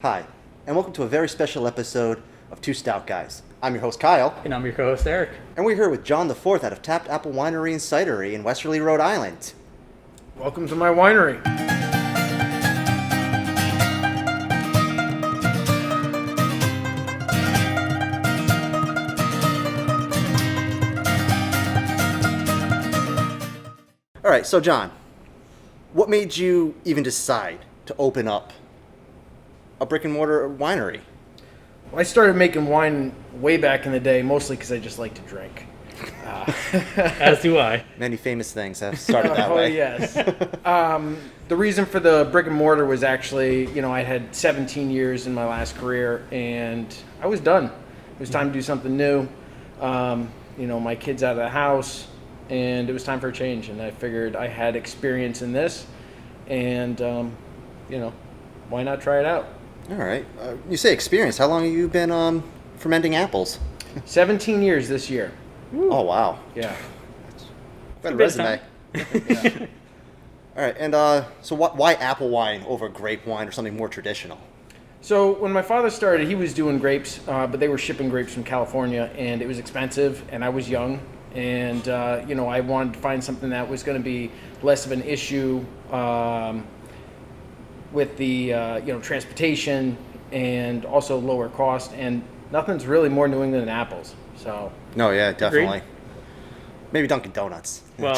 Hi, and welcome to a very special episode of Two Stout Guys. I'm your host, Kyle. And I'm your co-host, Eric. And we're here with John IV out of Tapped Apple Winery and Cidery in Westerly, Rhode Island. Welcome to my winery. All right, so John, what made you even decide to open up a brick and mortar winery? Well, I started making wine way back in the day, mostly because I just like to drink. As do I. Many famous things have started that way. Oh, yes. The reason for the brick and mortar was actually, I had 17 years in my last career, and I was done. It was time to do something new. My kids out of the house, and it was time for a change. And I figured I had experience in this, and, why not try it out? All right. You say experience. How long have you been fermenting apples? 17 years this year. Ooh. Oh, wow. Yeah. Got a resume. Yeah. All right, and so why apple wine over grape wine or something more traditional? So when my father started, he was doing grapes, but they were shipping grapes from California, and it was expensive, and I was young, and I wanted to find something that was going to be less of an issue with the transportation and also lower cost, and nothing's really more New England than apples. So. No, yeah, definitely. Agreed? Maybe Dunkin' Donuts. Well,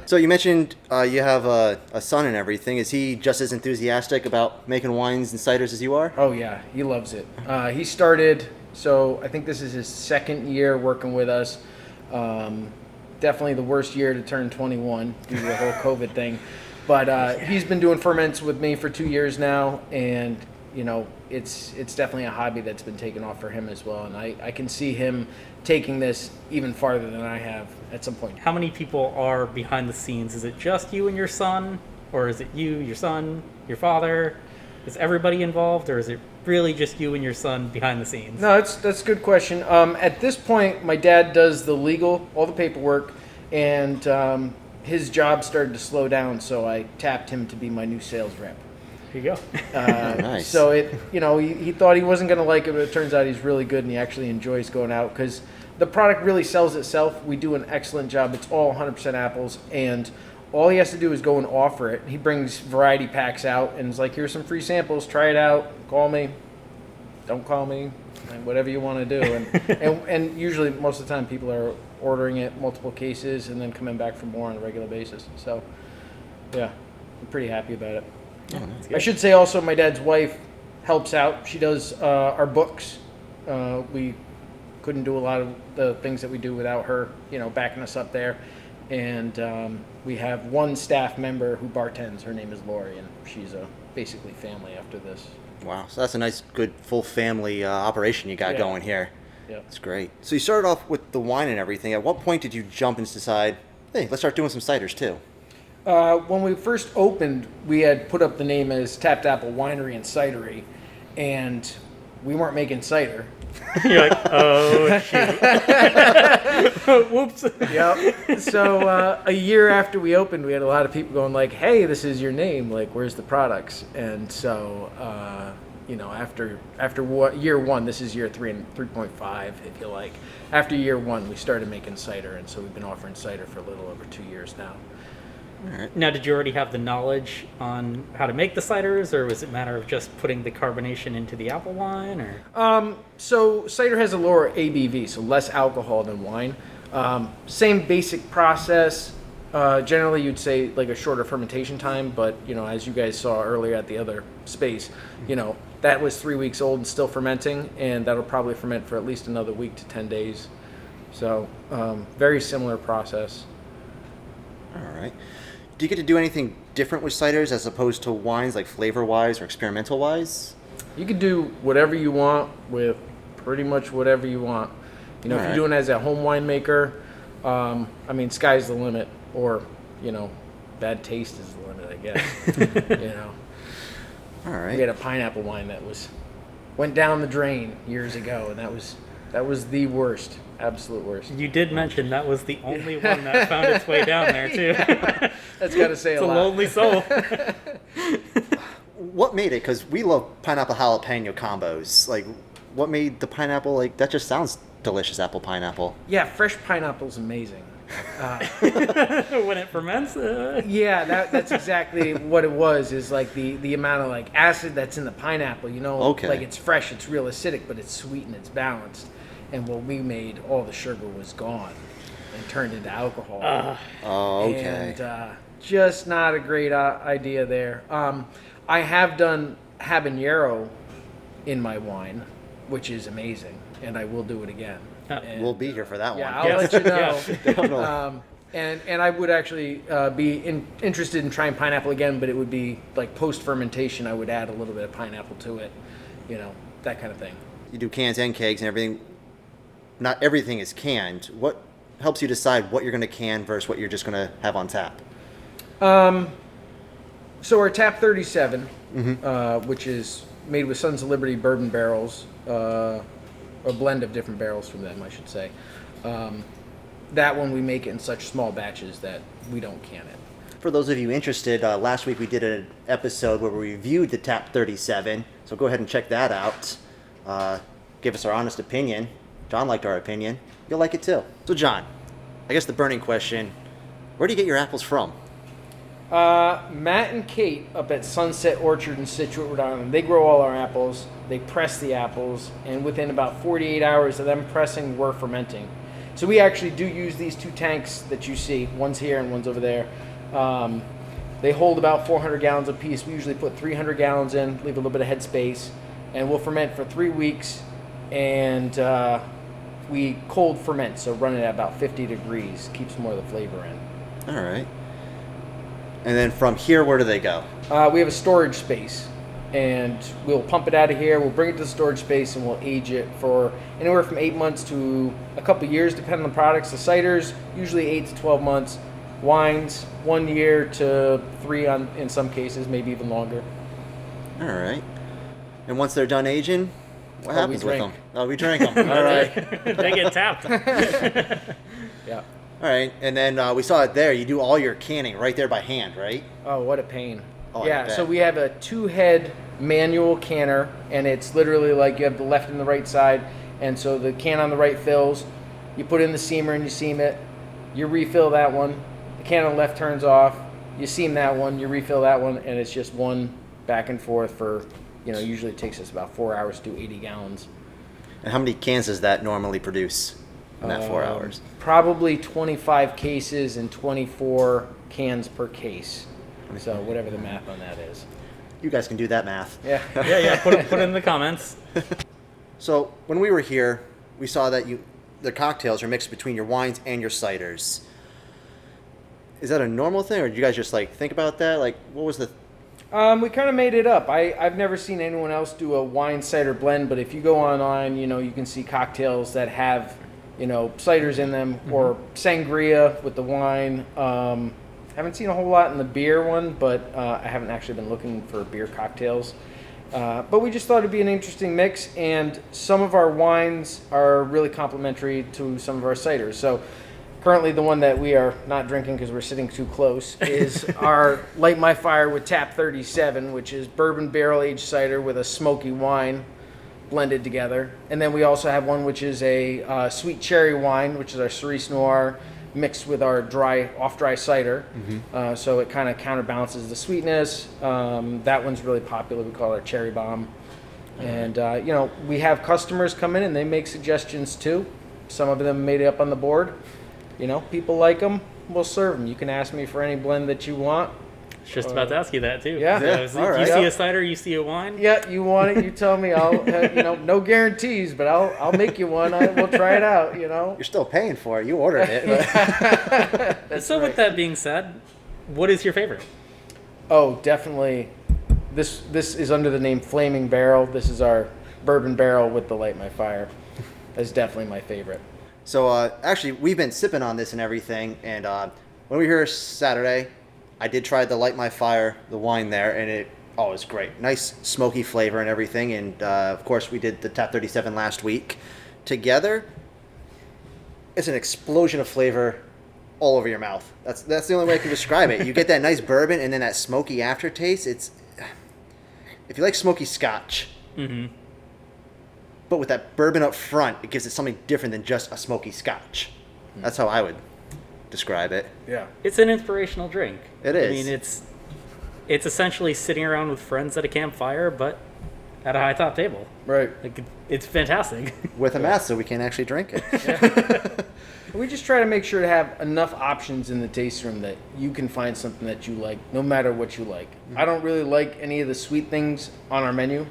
So you mentioned you have a son and everything. Is he just as enthusiastic about making wines and ciders as you are? Oh yeah, he loves it. He started, so I think this is his second year working with us. Definitely the worst year to turn 21 due to the whole COVID thing. But he's been doing ferments with me for 2 years now, and it's definitely a hobby that's been taken off for him as well. And I can see him taking this even farther than I have at some point. how many people are behind the scenes? Is it just you and your son? Or is it you, your son, your father? Is everybody involved? Or is it really just you and your son behind the scenes? No, that's a good question. At this point, my dad does the legal, all the paperwork, and his job started to slow down, so I tapped him to be my new sales rep. Here you go. Nice. So he thought he wasn't going to like it, but it turns out he's really good, and he actually enjoys going out because the product really sells itself. We do an excellent job. It's all 100% apples, and all he has to do is go and offer it. He brings variety packs out and is like, here's some free samples. Try it out. Call me. Don't call me. Whatever you want to do. And usually most of the time people are ordering it multiple cases and then coming back for more on a regular basis. So, yeah, I'm pretty happy about it. Oh, nice. I should say also my dad's wife helps out. She does our books. We couldn't do a lot of the things that we do without her, backing us up there. And we have one staff member who bartends. Her name is Lori, and she's basically family after this. Wow, so that's a nice, good, full family operation you got going here. Yeah. That's great. So you started off with the wine and everything. At what point did you jump and decide, hey, let's start doing some ciders too? When we first opened, we had put up the name as Tapped Apple Winery and Cidery, and we weren't making cider. You're like, oh, shoot. Whoops. Yep. So a year after we opened, we had a lot of people going like, hey, this is your name. Like, where's the products? And so, after year one, this is year 3.5, if you like. After year one, we started making cider, and so we've been offering cider for a little over 2 years now. All right. Now, did you already have the knowledge on how to make the ciders, or was it a matter of just putting the carbonation into the apple wine? Or So cider has a lower ABV, so less alcohol than wine. Same basic process. Generally, you'd say like a shorter fermentation time, but as you guys saw earlier at the other space, that was 3 weeks old and still fermenting, and that'll probably ferment for at least another week to 10 days. So very similar process. All right. Do you get to do anything different with ciders as opposed to wines, like flavor-wise or experimental-wise? You can do whatever you want with pretty much whatever you want. If you're doing it as a home winemaker, sky's the limit, or bad taste is the limit, I guess. All right. We had a pineapple wine that went down the drain years ago, and that was That was the worst. Absolute worst. You did mention that was the only one that found its way down there, too. That's got to say It's a a lot. lonely soul. What made it? Because we love pineapple jalapeno combos. Like, what made the pineapple, like, that just sounds delicious, apple pineapple. Yeah, fresh pineapple's amazing. When it ferments. Yeah, that's exactly what it was. Is like the amount of like acid that's in the pineapple. You know, Okay. like it's fresh, it's real acidic, but it's sweet and it's balanced. And what we made, all the sugar was gone and turned into alcohol. Oh, okay. And just not a great idea there. I have done habanero in my wine, which is amazing, and I will do it again. And, We'll be here for that yeah, one. I'll let you know. Definitely. And I would actually be interested in trying pineapple again, but it would be like post fermentation. I would add a little bit of pineapple to it, you know, that kind of thing. You do cans and kegs and everything. Not everything is canned. What helps you decide what you're going to can versus what you're just going to have on tap? So our Tap 37, which is made with Sons of Liberty bourbon barrels, a blend of different barrels from them, I should say. That one we make it in such small batches that we don't can it. For those of you interested, last week we did an episode where we reviewed the Tap 37, so go ahead and check that out. Give us our honest opinion. John liked our opinion. You'll like it too. So John, I guess the burning question, where do you get your apples from? Matt and Kate up at Sunset Orchard in Scituate, Rhode Island, they grow all our apples. They press the apples, and within about 48 hours of them pressing, we're fermenting. So we actually do use these two tanks that you see. One's here and one's over there. They hold about 400 gallons apiece. We usually put 300 gallons in, leave a little bit of head space, and we'll ferment for 3 weeks. And we cold ferment, so run it at about 50 degrees. Keeps more of the flavor in. All right. And then from here, where do they go? We have a storage space, and we'll pump it out of here. We'll bring it to the storage space, and we'll age it for anywhere from 8 months to a couple years, depending on the products. The ciders, usually 8 to 12 months. Wines, 1 year to 3 in some cases, maybe even longer. All right. And once they're done aging, what we happens with drink. them? Oh, we drink them. All right. They get tapped. Yeah. All right. And then we saw it there. You do all your canning right there by hand, right? Oh, what a pain. Oh, I yeah, bet. so we have a 2-head manual canner, and it's literally like you have the left and the right side, and so the can on the right fills, you put in the seamer and you seam it, you refill that one, the can on the left turns off, you seam that one, you refill that one, and it's just one back and forth for, usually it takes us about 4 hours to do 80 gallons. And how many cans does that normally produce in that 4 hours? Probably 25 cases and 24 cans per case. So whatever the math on that is. You guys can do that math. Yeah. Yeah. Put it in the comments. So when we were here, we saw that the cocktails are mixed between your wines and your ciders. Is that a normal thing, or did you guys just think about that? Like, what was the? We kind of made it up. I've never seen anyone else do a wine cider blend, but if you go online, you can see cocktails that have, ciders in them, or sangria with the wine. Haven't seen a whole lot in the beer one, but I haven't actually been looking for beer cocktails. But we just thought it'd be an interesting mix, and some of our wines are really complementary to some of our ciders. So currently the one that we are not drinking because we're sitting too close is our Light My Fire with Tap 37, which is bourbon barrel-aged cider with a smoky wine blended together. And then we also have one which is a sweet cherry wine, which is our Cerise Noir, mixed with our off-dry cider. So it kind of counterbalances the sweetness. That one's really popular. We call it our Cherry Bomb. And, we have customers come in and they make suggestions too. Some of them made it up on the board. People like them, we'll serve them. You can ask me for any blend that you want. Just about to ask you that too. Yeah. So, All right. You see a cider, you see a wine. Yeah, you want it, you tell me. I'll, no guarantees, but I'll make you one. We'll try it out. You're still paying for it. You ordered it. But... So with that being said, what is your favorite? Oh, definitely. This is under the name Flaming Barrel. This is our bourbon barrel with the Light My Fire. That's definitely my favorite. So actually, we've been sipping on this and everything, and when we were here Saturday, I did try the Light My Fire, the wine there, and it was great. Nice smoky flavor and everything, and of course we did the Tap 37 last week, together, it's an explosion of flavor all over your mouth. That's the only way I can describe it. You get that nice bourbon and then that smoky aftertaste. It's, if you like smoky Scotch, but with that bourbon up front, it gives it something different than just a smoky Scotch. That's how I would describe it. Yeah. It's an inspirational drink. It is. I mean, it's essentially sitting around with friends at a campfire, but at a high top table. Right. Like, it's fantastic. With a mask, so we can actually drink it. We just try to make sure to have enough options in the tasting room that you can find something that you like, no matter what you like. I don't really like any of the sweet things on our menu.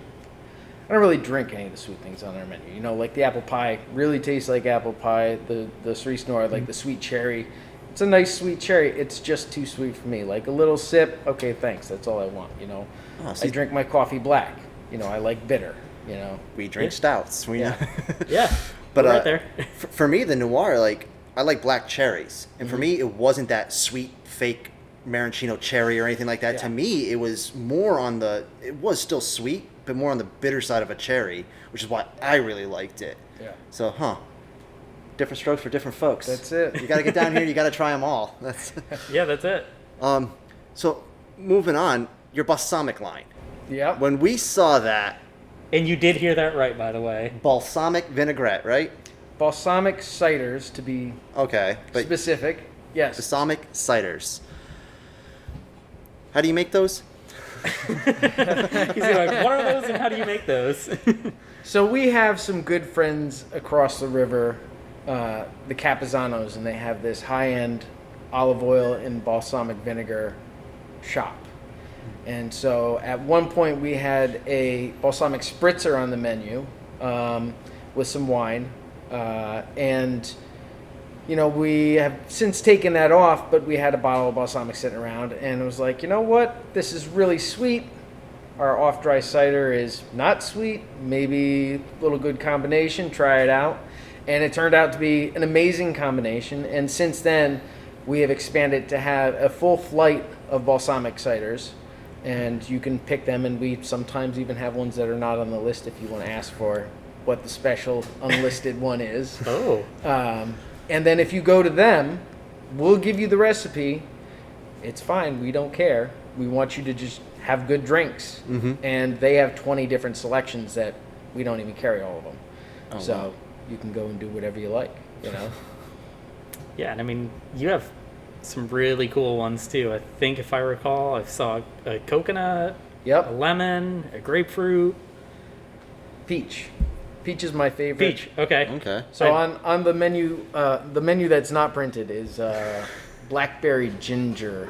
I don't really drink any of the sweet things on our menu. You know, like the apple pie really tastes like apple pie. The Cerise Noir, like the sweet cherry. It's a nice sweet cherry. It's just too sweet for me. Like a little sip, okay, thanks. That's all I want, you know. Oh, I see, drink my coffee black. You know, I like bitter, you know. we drink stouts. We know. Yeah. But right there. for me, the Noir, like, I like black cherries. And for me, it wasn't that sweet, fake maraschino cherry or anything like that. Yeah. To me, it was more on it was still sweet, but more on the bitter side of a cherry, which is why I really liked it. Yeah. So, different strokes for different folks. That's it. You got to get down here, you got to try them all. That's Yeah, that's it. So, moving on, your balsamic line. Yep. When we saw that, And you did hear that right, by the way. balsamic vinaigrette, right? Balsamic ciders, to be Okay, but specific. Yes. balsamic ciders. How do you make those? He's like, what are those and how do you make those? So we have some good friends across the river, the Capizzanos, and they have this high-end olive oil and balsamic vinegar shop. And so at one point we had a balsamic spritzer on the menu with some wine. And, you know, we have since taken that off, but we had a bottle of balsamic sitting around. And it was like, you know what? This is really sweet. Our off-dry cider is not sweet. Maybe a little good combination. Try it out. And it turned out to be an amazing combination. And since then, we have expanded to have a full flight of balsamic ciders. And you can pick them, and we sometimes even have ones that are not on the list if you want to ask for what the special unlisted one is. Oh. And then if you go to them, we'll give you the recipe. It's fine. We don't care. We want you to just have good drinks. And they have 20 different selections that we don't even carry all of them. Oh, so wow. you can go and do whatever you like, you know? Yeah, and I mean, you have some really cool ones too. I think if I recall, I saw a coconut, Yep. a lemon, a grapefruit. Peach. Peach is my favorite. Peach, okay. Okay. So on the menu that's not printed is blackberry ginger,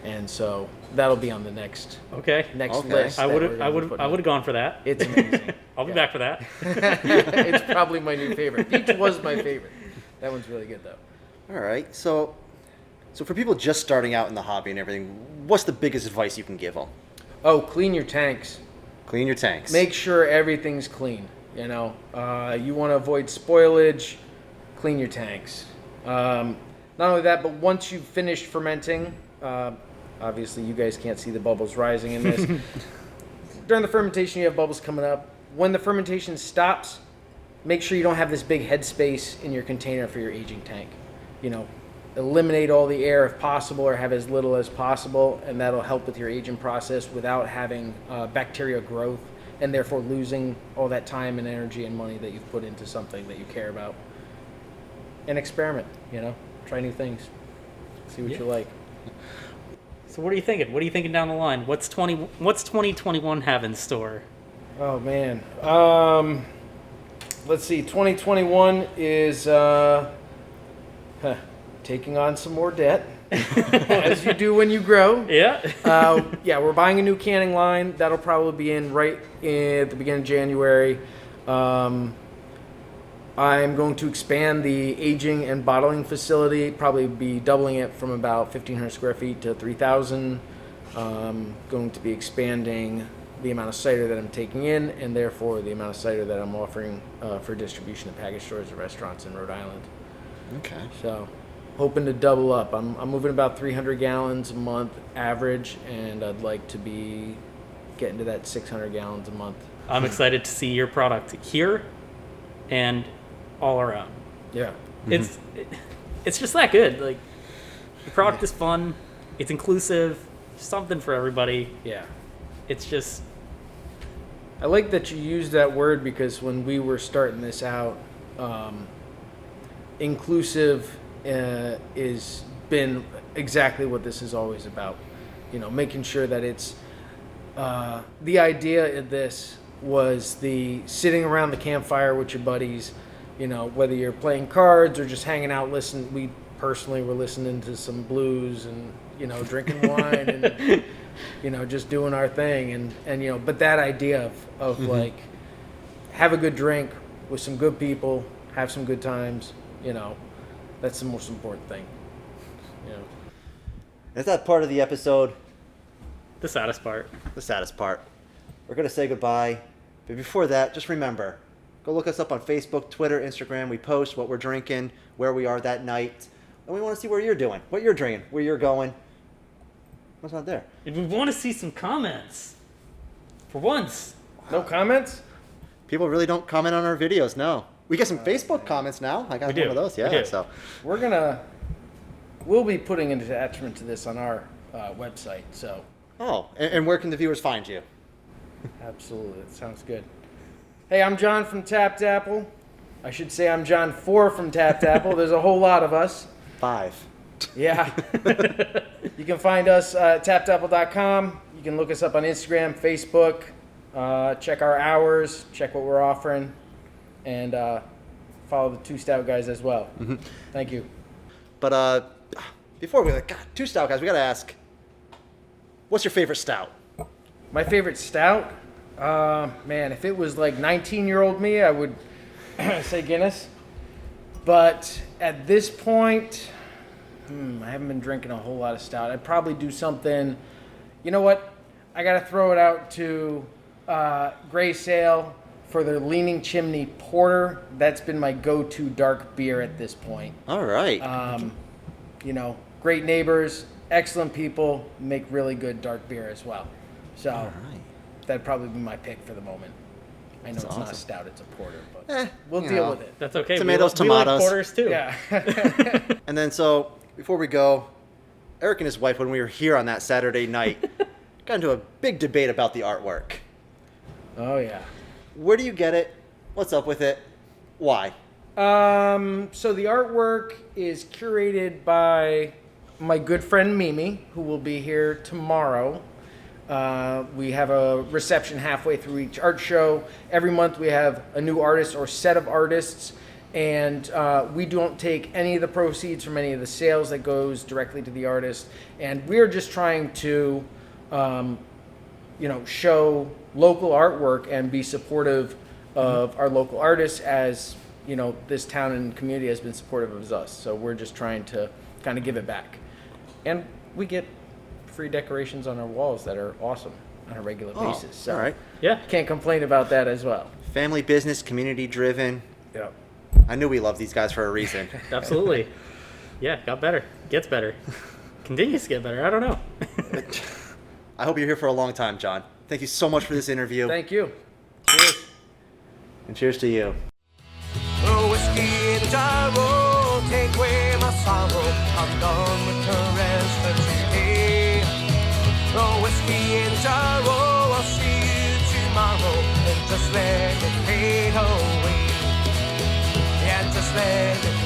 and so that'll be on the next Okay. Okay. list. I that would we're have gonna put I on. would have gone for that. It's amazing. I'll be Yeah. back for that. It's probably my new favorite. Peach was my favorite. That one's really good though. All right. So for people just starting out in the hobby and everything, what's the biggest advice you can give them? Oh, clean your tanks. Clean your tanks. Make sure everything's clean. You know, you want to avoid spoilage. Clean your tanks. Not only that, but once you've finished fermenting, obviously you guys can't see the bubbles rising in this. During the fermentation, you have bubbles coming up. When the fermentation stops, make sure you don't have this big headspace in your container for your aging tank. You know, eliminate all the air if possible, or have as little as possible, and that'll help with your aging process without having bacteria growth, and therefore losing all that time and energy and money that you've put into something that you care about. And experiment, you know, try new things, see what Yeah. you like. So what are you thinking? What are you thinking down the line? What's 2021 have in store? Oh man, let's see. 2021 is taking on some more debt, as you do when you grow. Yeah. Yeah, we're buying a new canning line. That'll probably be in right at the beginning of January. I'm going to expand the aging and bottling facility, probably be doubling it from about 1,500 square feet to 3,000. Going to be expanding the amount of cider that I'm taking in, and therefore the amount of cider that I'm offering for distribution to package stores and restaurants in Rhode Island. Okay. So, hoping to double up. I'm moving about 300 gallons a month average, and I'd like to be getting to that 600 gallons a month. I'm excited to see your product here and all our own. Yeah. It's just that good. Like, the product is fun. It's inclusive. Something for everybody. Yeah. It's just... I like that you used that word because when we were starting this out, inclusive is been exactly what this is always about. You know, making sure that it's the idea of this was the sitting around the campfire with your buddies. You know, whether you're playing cards or just hanging out, listening. We personally were listening to some blues and, you know, drinking wine and, you know, just doing our thing. And you know, but that idea of like, have a good drink with some good people, have some good times, you know, that's the most important thing. You know. Is that part of the episode? the saddest part. The saddest part. We're going to say goodbye. But before that, just remember, go look us up on Facebook, Twitter, Instagram. We post what we're drinking, where we are that night. And we want to see where you're doing, what you're drinking, where you're going. What's not there? If we want to see some comments, for once. No comments? People really don't comment on our videos, no. We get some Facebook comments now. I got one of those, yeah. So We'll be putting an attachment to this on our website, so. Oh, and where can the viewers find you? Absolutely, that sounds good. Hey, I'm John from Tapped Apple. I should say I'm John 4 from Tapped Apple. There's a whole lot of us. 5. Yeah. You can find us at tappedapple.com. You can look us up on Instagram, Facebook, check our hours, check what we're offering, and follow the Two Stout guys as well. Mm-hmm. Thank you. But before we God, Two Stout guys, we got to ask, what's your favorite stout? My favorite stout? Man, if it was like 19-year-old me, I would say Guinness. But at this point, I haven't been drinking a whole lot of stout. I'd probably do something, you know what? I got to throw it out to Gray Sail for their Leaning Chimney Porter. That's been my go-to dark beer at this point. All right. You know, great neighbors, excellent people, make really good dark beer as well. So that'd probably be my pick for the moment. I know That's it's awesome. not a stout, it's a porter, but we'll you deal know. with it. That's okay. Tomatoes, we like tomatoes. porters too. Yeah. And then so, before we go, Eric and his wife, when we were here on that Saturday night, got into a big debate about the artwork. Oh, yeah. Where do you get it? What's up with it? Why? So the artwork is curated by my good friend Mimi, who will be here tomorrow. We have a reception halfway through each art show. Every month we have a new artist or set of artists, and we don't take any of the proceeds from any of the sales. That goes directly to the artist. And we're just trying to, show local artwork and be supportive of our local artists, as you know, this town and community has been supportive of us. So we're just trying to kind of give it back, and we get free decorations on our walls that are awesome on a regular basis. So all right. Yeah. can't complain about that as well. Family business, community driven. Yeah. I knew we loved these guys for a reason. Absolutely. Yeah, got better. Gets better. Continues to get better. I don't know. I hope you're here for a long time, John. Thank you so much for this interview. Thank you. Cheers. And cheers to you. Oh, whiskey in a jar, oh, take away my sorrow. I'm done with the rest of today. Oh, whiskey in a jar, oh, I'll see you tomorrow. And just let it fade away. Yeah, just let it